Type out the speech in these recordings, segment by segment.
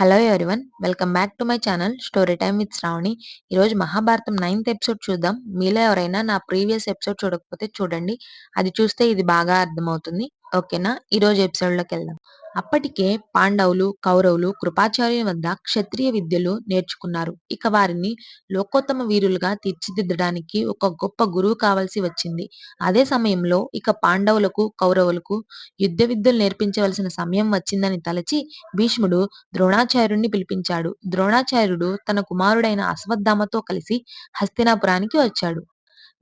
Hello everyone. Welcome back to my channel story time with Shravani. ఈరోజు Mahabharatam 9th episode చూద్దాం. మీలో ఎవరైనా నా ప్రీవియస్ ఎపిసోడ్ చూడకపోతే చూడండి. అది చూస్తే ఇది బాగా అర్థమవుతుంది. ఓకేనా? ఈరోజు ఎపిసోడ్లోకి వెళ్దాం. అప్పటికే పాండవులు, కౌరవులు కృపాచార్యుని వద్ద క్షత్రియ విద్యలు నేర్చుకున్నారు. ఇక వారిని లోకోత్తమ వీరులుగా తీర్చిదిద్దడానికి ఒక గొప్ప గురువు కావాల్సి వచ్చింది. అదే సమయంలో ఇక పాండవులకు, కౌరవులకు యుద్ధ విద్యలు నేర్పించవలసిన సమయం వచ్చిందని తలచి భీష్ముడు ద్రోణాచార్యుణ్ణి పిలిపించాడు. ద్రోణాచార్యుడు తన కుమారుడైన అశ్వత్థామతో కలిసి హస్తినాపురానికి వచ్చాడు.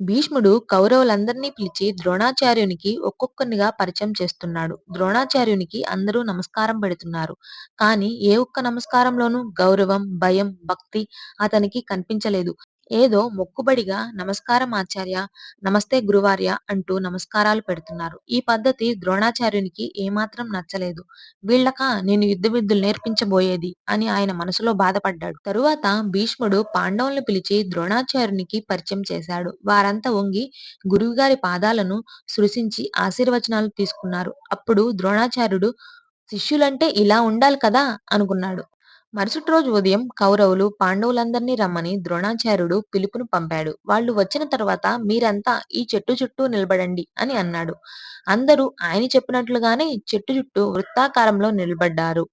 భీష్ముడు కౌరవులందరినీ పిలిచి ద్రోణాచార్యునికి ఒక్కొక్కనిగా పరిచయం చేస్తున్నాడు. ద్రోణాచార్యునికి అందరూ నమస్కారం పెడుతున్నారు. కానీ ఏ ఒక్క నమస్కారంలోనూ గౌరవం, భయం, భక్తి అతనికి కనిపించలేదు. ఏదో మొక్కుబడిగా నమస్కారం ఆచార్య, నమస్తే గురువార్య అంటూ నమస్కారాలు పెడుతున్నారు. ఈ పద్ధతి ద్రోణాచార్యునికి ఏమాత్రం నచ్చలేదు. వీళ్ళకా నేను యుద్ధ విద్యలు నేర్పించబోయేది అని ఆయన మనసులో బాధపడ్డాడు. తరువాత భీష్ముడు పాండవులను పిలిచి ద్రోణాచార్యునికి పరిచయం చేశాడు. వారంతా వంగి గురువుగారి పాదాలను స్పృశించి ఆశీర్వచనాలు తీసుకున్నారు. అప్పుడు ద్రోణాచార్యుడు శిష్యులంటే ఇలా ఉండాలి కదా అనుకున్నాడు. మరుసటి రోజు ఉదయం కౌరవులు పాండవులందరినీ రమ్మని ద్రోణాచార్యుడు పిలుపును పంపాడు. వాళ్ళు వచ్చిన తర్వాత మీరంతా ఈ చెట్టు చుట్టూ నిలబడండి అని అన్నాడు. అందరూ ఆయన చెప్పినట్లుగానే చెట్టు చుట్టూ వృత్తాకారంలో నిలబడ్డారు.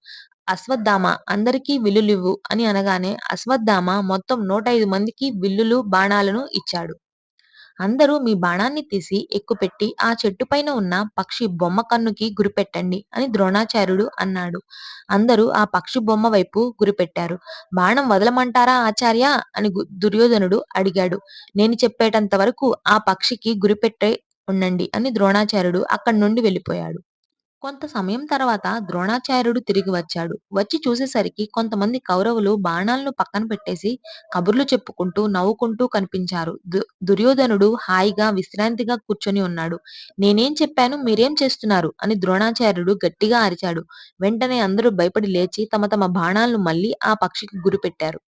అశ్వత్థామ అందరికీ విల్లులివ్వు అని అనగానే అశ్వత్థామ మొత్తం 105 మందికి విల్లులు, బాణాలను ఇచ్చాడు. అందరూ మీ బాణాన్ని తీసి ఎక్కుపెట్టి ఆ చెట్టుపైన ఉన్న పక్షి బొమ్మ కన్నుకి గురిపెట్టండి అని ద్రోణాచార్యుడు అన్నాడు. అందరూ ఆ పక్షి బొమ్మ వైపు గురిపెట్టారు. బాణం వదలమంటారా ఆచార్య అని దుర్యోధనుడు అడిగాడు. నేను చెప్పేటంత వరకు ఆ పక్షికి గురిపెట్టే ఉండండి అని ద్రోణాచార్యుడు అక్కడి నుండి వెళ్ళిపోయాడు. కొంత సమయం తర్వాత ద్రోణాచార్యుడు తిరిగి వచ్చాడు. వచ్చి చూసేసరికి కొంతమంది కౌరవులు బాణాలను పక్కన పెట్టేసి కబుర్లు చెప్పుకుంటూ నవ్వుకుంటూ కనిపించారు. దుర్యోధనుడు హాయిగా విశ్రాంతిగా కూర్చొని ఉన్నాడు. నేనేం చెప్పాను, మీరేం చేస్తున్నారు అని ద్రోణాచార్యుడు గట్టిగా అరిచాడు. వెంటనే అందరూ భయపడి లేచి తమ తమ బాణాలను మళ్ళీ ఆ పక్షికి గురిపెట్టారు.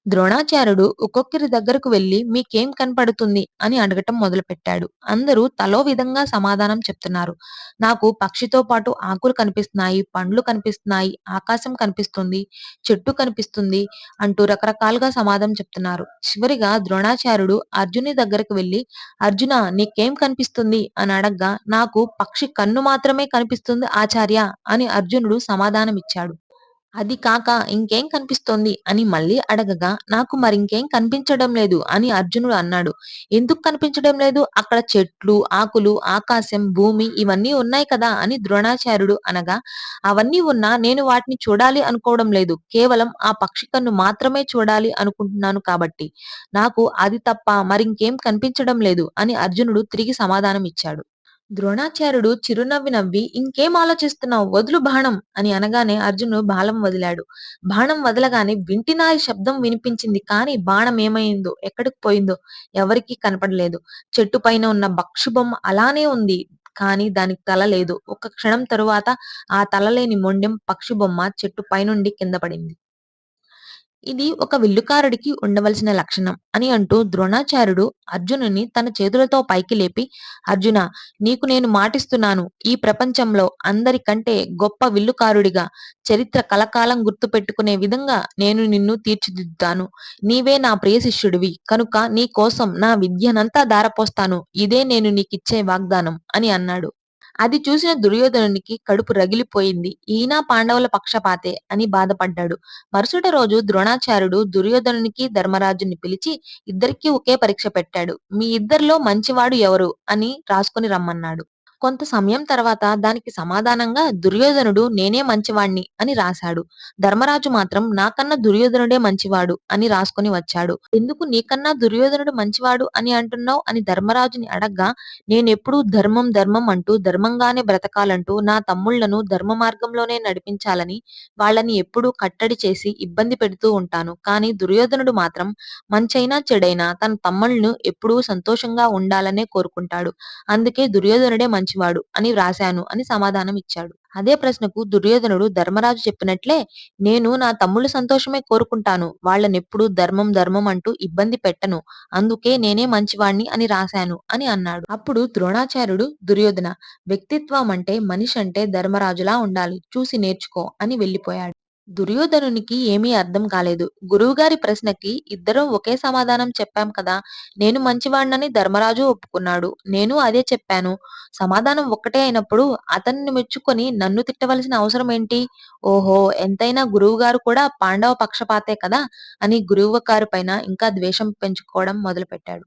ద్రోణాచార్యుడు ఒక్కొక్కరి దగ్గరకు వెళ్లి మీకేం కనపడుతుంది అని అడగటం మొదలుపెట్టాడు. అందరూ తలో విధంగా సమాధానం చెప్తున్నారు. నాకు పక్షితో పాటు ఆకులు కనిపిస్తున్నాయి, పండ్లు కనిపిస్తున్నాయి, ఆకాశం కనిపిస్తుంది, చెట్టు కనిపిస్తుంది అంటూ రకరకాలుగా సమాధానం చెప్తున్నారు. చివరిగా ద్రోణాచార్యుడు అర్జుని దగ్గరకు వెళ్లి అర్జున నీకేం కనిపిస్తుంది అని అడగ్గా నాకు పక్షి కన్ను మాత్రమే కనిపిస్తుంది ఆచార్య అని అర్జునుడు సమాధానమిచ్చాడు. అది కాక ఇంకేం కనిపిస్తోంది అని మళ్ళీ అడగగా నాకు మరింకేం కనిపించడం లేదు అని అర్జునుడు అన్నాడు. ఎందుకు కనిపించడం లేదు? అక్కడ చెట్లు, ఆకులు, ఆకాశం, భూమి ఇవన్నీ ఉన్నాయి కదా అని ద్రోణాచార్యుడు అనగా అవన్నీ ఉన్నా నేను వాటిని చూడాలి అనుకోవడం లేదు. కేవలం ఆ పక్షి కన్ను మాత్రమే చూడాలి అనుకుంటున్నాను కాబట్టి నాకు అది తప్ప మరింకేం కనిపించడం లేదు అని అర్జునుడు తిరిగి సమాధానం ఇచ్చాడు. ద్రోణాచార్యుడు చిరునవ్వి నవ్వి ఇంకేం ఆలోచిస్తున్నావు, వదులు బాణం అని అనగానే అర్జునుడు బాణం వదిలాడు. బాణం వదలగానే వింటినారి శబ్దం వినిపించింది. కానీ బాణం ఏమైందో, ఎక్కడికి పోయిందో ఎవరికీ కనపడలేదు. చెట్టు పైన ఉన్న పక్షి బొమ్మ అలానే ఉంది. కానీ దానికి తల లేదు. ఒక్క క్షణం తరువాత ఆ తలలేని మొండెం పక్షి బొమ్మ చెట్టు పైనుండి కింద పడింది. ఇది ఒక విల్లుకారుడికి ఉండవలసిన లక్షణం అని అంటూ ద్రోణాచార్యుడు అర్జునుని తన చేతులతో పైకి లేపి, అర్జున, నీకు నేను మాటిస్తున్నాను, ఈ ప్రపంచంలో అందరికంటే గొప్ప విల్లుకారుడిగా చరిత్ర కలకాలం గుర్తుపెట్టుకునే విధంగా నేను నిన్ను తీర్చిదిద్దుతాను. నీవే నా ప్రియ శిష్యుడివి కనుక నీ కోసం నా విద్యనంతా ధారపోస్తాను. ఇదే నేను నీకిచ్చే వాగ్దానం అని అన్నాడు. అది చూసిన దుర్యోధనునికి కడుపు రగిలిపోయింది. ఈయన పాండవుల పక్షపాతే అని బాధపడ్డాడు. మరుసటి రోజు ద్రోణాచార్యుడు దుర్యోధనునికి, ధర్మరాజుని పిలిచి ఇద్దరికీ ఒకే పరీక్ష పెట్టాడు. మీ ఇద్దరిలో మంచివాడు ఎవరు అని రాసుకొని రమ్మన్నాడు. కొంత సమయం తర్వాత దానికి సమాధానంగా దుర్యోధనుడు నేనే మంచివాణ్ణి అని రాశాడు. ధర్మరాజు మాత్రం నాకన్నా దుర్యోధనుడే మంచివాడు అని రాసుకొని వచ్చాడు. ఎందుకు నీకన్నా దుర్యోధనుడు మంచివాడు అని అంటున్నావు అని ధర్మరాజుని అడగ్గా నేనెప్పుడూ ధర్మం ధర్మం అంటూ ధర్మంగానే బ్రతకాలంటూ నా తమ్ముళ్లను ధర్మ మార్గంలోనే నడిపించాలని వాళ్ళని ఎప్పుడూ కట్టడి చేసి ఇబ్బంది పెడుతూ ఉంటాను. కానీ దుర్యోధనుడు మాత్రం మంచైనా చెడైనా తన తమ్ముళ్లను ఎప్పుడూ సంతోషంగా ఉండాలనే కోరుకుంటాడు. అందుకే దుర్యోధనుడే మంచివాడు అని వ్రాశాను అని సమాధానం ఇచ్చాడు. అదే ప్రశ్నకు దుర్యోధనుడు ధర్మరాజు చెప్పినట్లే నేను నా తమ్ముళ్ళ సంతోషమే కోరుకుంటాను. వాళ్ళనెప్పుడూ ధర్మం ధర్మం అంటూ ఇబ్బంది పెట్టను. అందుకే నేనే మంచివాణ్ణి అని రాశాను అని అన్నాడు. అప్పుడు ద్రోణాచార్యుడు దుర్యోధన, వ్యక్తిత్వం అంటే మనిషి అంటే ధర్మరాజులా ఉండాలి. చూసి నేర్చుకో అని వెళ్ళిపోయాడు. దుర్యోధనునికి ఏమీ అర్థం కాలేదు. గురువుగారి ప్రశ్నకి ఇద్దరం ఒకే సమాధానం చెప్పాం కదా! నేను మంచివాడినని ధర్మరాజు ఒప్పుకున్నాడు. నేను అదే చెప్పాను. సమాధానం ఒక్కటే అయినప్పుడు అతన్ని మెచ్చుకొని నన్ను తిట్టవలసిన అవసరం ఏంటి? ఓహో! ఎంతైనా గురువుగారు కూడా పాండవ పక్షపాతే కదా! అని గురువుగారి పైన ఇంకా ద్వేషం పెంచుకోవడం మొదలుపెట్టాడు.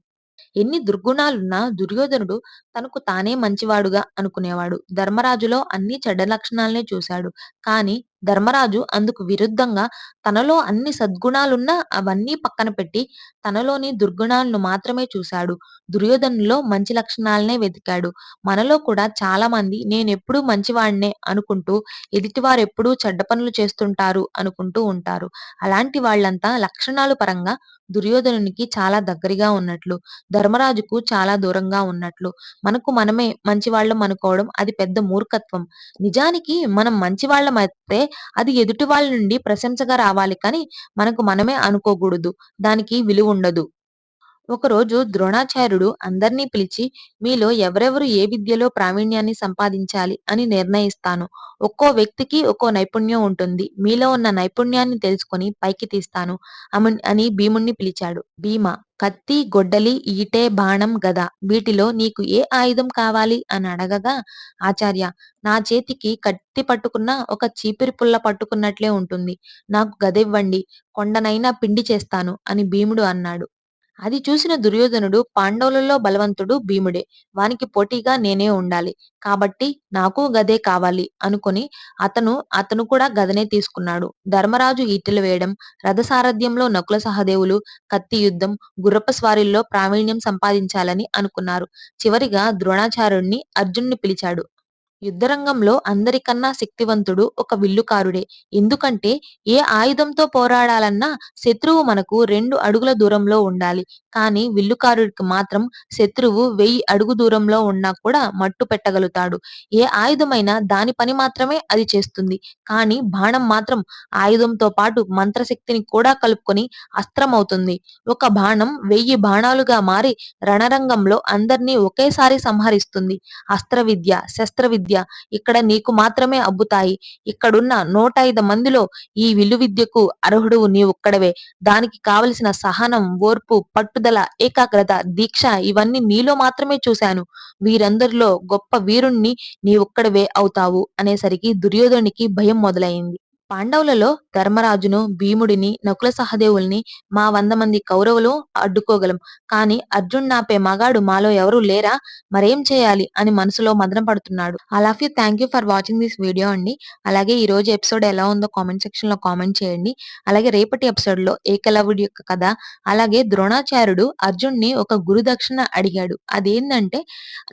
ఎన్ని దుర్గుణాలున్నా దుర్యోధనుడు తనకు తానే మంచివాడుగా అనుకునేవాడు. ధర్మరాజులో అన్ని చెడ్డ లక్షణాలనే చూశాడు. కానీ ధర్మరాజు అందుకు విరుద్ధంగా తనలో అన్ని సద్గుణాలున్నా అవన్నీ పక్కన పెట్టి తనలోని దుర్గుణాలను మాత్రమే చూశాడు. దుర్యోధనులో మంచి లక్షణాలనే వెతికాడు. మనలో కూడా చాలా మంది నేనెప్పుడూ మంచివాడినే అనుకుంటూ ఎదుటివారెప్పుడూ చెడ్డ పనులు చేస్తుంటారు అనుకుంటూ ఉంటారు. అలాంటి వాళ్ళంతా లక్షణాలు పరంగా దుర్యోధనునికి చాలా దగ్గరగా ఉన్నట్లు. ధర్మరాజుకు చాలా దూరంగా ఉన్నట్లు. మనకు మనమే మంచివాళ్ళం అనుకోవడం అది పెద్ద మూర్ఖత్వం. నిజానికి మనం మంచివాళ్ళమైతే అది ఎదుటి వాళ్ళ నుండి ప్రశంసగా రావాలి కానీ, మనకు మనమే అనుకోకూడదు. దానికి విలువుండదు. ఒకరోజు ద్రోణాచార్యుడు అందర్నీ పిలిచి, మీలో ఎవరెవరు ఏ విద్యలో ప్రావీణ్యాన్ని సంపాదించాలి అని నిర్ణయిస్తాను. ఒక్కో వ్యక్తికి ఒక్కో నైపుణ్యం ఉంటుంది. మీలో ఉన్న నైపుణ్యాన్ని తెలుసుకొని పైకి తీస్తాను అని భీముణ్ణి పిలిచాడు. భీమ, కత్తి, గొడ్డలి, ఈటె, బాణం, గద వీటిలో నీకు ఏ ఆయుధం కావాలి అని అడగగా, ఆచార్య, నా చేతికి కత్తి పట్టుకున్నా ఒక చీపిరి పుల్ల పట్టుకున్నట్లే ఉంటుంది. నాకు గదివ్వండి, కొండనైనా పిండి చేస్తాను అని భీముడు అన్నాడు. అది చూసిన దుర్యోధనుడు పాండవులలో బలవంతుడు భీముడే. వానికి పోటీగా నేనే ఉండాలి. కాబట్టి నాకు గదే కావాలి అనుకుని అతను కూడా గదనే తీసుకున్నాడు. ధర్మరాజు ఈటెలు వేయడం, రథసారథ్యంలో నకుల సహదేవులు, కత్తి యుద్ధం, గుర్రపు స్వారీల్లో ప్రావీణ్యం సంపాదించాలని అనుకున్నారు. చివరిగా ద్రోణాచార్యుడిని అర్జున్ని పిలిచాడు. యుద్ధరంగంలో అందరికన్నా శక్తివంతుడు ఒక విల్లుకారుడే. ఎందుకంటే ఏ ఆయుధంతో పోరాడాలన్నా శత్రువు మనకు 2 అడుగుల దూరంలో ఉండాలి. కానీ విల్లుకారుడికి మాత్రం శత్రువు 1000 అడుగు దూరంలో ఉన్నా కూడా మట్టు పెట్టగలుగుతాడు. ఏ ఆయుధమైనా దాని పని మాత్రమే అది చేస్తుంది. కానీ బాణం మాత్రం ఆయుధంతో పాటు మంత్రశక్తిని కూడా కలుపుకొని అస్త్రమవుతుంది. ఒక బాణం 1000 బాణాలుగా మారి రణరంగంలో అందరినీ ఒకేసారి సంహరిస్తుంది. అస్త్ర విద్య, శస్త్రవిద్య ఇక్కడ నీకు మాత్రమే అబ్బుతాయి. ఇక్కడున్న 105 మందిలో ఈ విల్లు విద్యకు అర్హుడువు నీవొక్కడివే. దానికి కావలసిన సహనం, ఓర్పు, పట్టుదల, ఏకాగ్రత, దీక్ష ఇవన్నీ నీలో మాత్రమే చూశాను. వీరందరిలో గొప్ప వీరుణ్ణి నీవొక్కడివే అవుతావు అనేసరికి దుర్యోధనునికి భయం మొదలయింది. పాండవులలో ధర్మరాజును, భీముడిని, నకుల సహదేవుల్ని మా 100 మంది కౌరవులు అడ్డుకోగలం. కానీ అర్జున్‌నాపే మగాడు మాలో ఎవరు లేరా? మరేం చేయాలి? అని మనసులో మదన పడుతున్నాడు. All of you thank you for watching this video అండి. అలాగే ఈరోజు ఎపిసోడ్ ఎలా ఉందో కామెంట్ సెక్షన్‌లో కామెంట్ చేయండి. అలాగే రేపటి ఎపిసోడ్‌లో ఏకలవ్యుడి యొక్క కథ, అలాగే ద్రోణాచార్యుడు అర్జున్‌ని ఒక గురుదక్షిణ అడిగాడు. అదేందంటే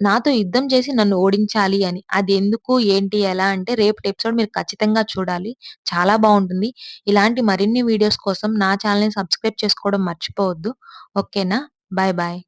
నాతో యుద్ధం చేసి నన్ను ఓడించాలి అని. అది ఎందుకు, ఏంటి, ఎలా అంటే రేపటి ఎపిసోడ్ మీరు ఖచ్చితంగా చూడాలి. చాలా బావుంటుంది. ఇలాంటి మరిన్ని వీడియోస్ కోసం నా ఛానెల్‌ని సబ్స్క్రైబ్ చేసుకోవడం మర్చిపోవద్దు. ఓకేనా? Bye bye.